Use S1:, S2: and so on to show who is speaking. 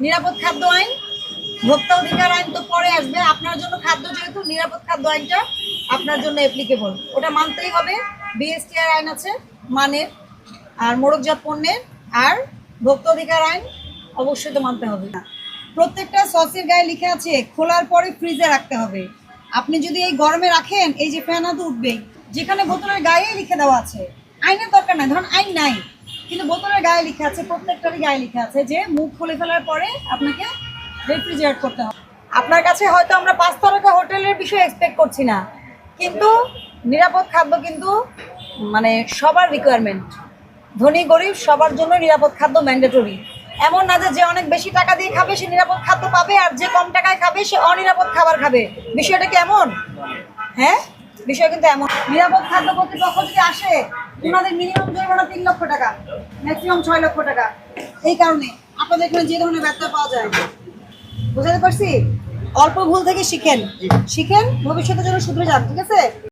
S1: নিরাপদ খাদ্য আইন, ভোক্তা অধিকার আইন তো পরে আসবে। আপনার জন্য খাদ্য যেহেতু, নিরাপদ খাদ্য আইনটা আপনার জন্য অ্যাপ্লিকেবল, ওটা মানতেই হবে। বিএসটিআর আইন আছে মানের, আর মোড়কজাত পণ্যের, আর ভোক্তা অধিকার আইন অবশ্যই তো মানতে হবে। না, প্রত্যেকটা সসের গায়ে লিখে আছে খোলার পরে ফ্রিজে রাখতে হবে। আপনি যদি এই গরমে রাখেন, এই যে ফ্যানা তো উঠবেই। যেখানে বোতলের গায়ে লিখে দেওয়া আছে, আইনের দরকার নাই, ধরুন আইন নাই কিন্তু বোতলের গায়ে লিখে আছে, প্রত্যেকটারই গায়ে লিখে আছে যে মুখ খুলে ফেলার পরে আপনাকে রেফ্রিজারেট করতে হবে। আপনার কাছে হয়তো আমরা 5 তারকা হোটেলের বিষয়ে এক্সপেক্ট করছি না, কিন্তু নিরাপদ খাদ্য কিন্তু মানে সবার রিকোয়ারমেন্ট। ধনী গরিব সবার জন্য নিরাপদ খাদ্য ম্যান্ডেটরি। এমন না যে যে অনেক বেশি টাকা দিয়ে খাবে সে নিরাপদ খাদ্য পাবে, আর যে কম টাকায় খাবে সে অনিরাপদ খাবার খাবে। বিষয়টা কি এমন? হ্যাঁ, বিষয় কিন্তু এমন। নিরাপদ খাদ্য কর্তৃপক্ষ যদি আসে, ওনাদের মিনিমাম জরিমানা 3 লক্ষ টাকা, ম্যাক্সিমাম 6 লক্ষ টাকা। এই কারণে আপনাদের এখানে যে ধরনের ব্যর্থতা পাওয়া যায়, বুঝাতে পারছি? অল্প ভুল থেকে শিখেন, ভবিষ্যতের জন্য শুধরে যান, ঠিক আছে?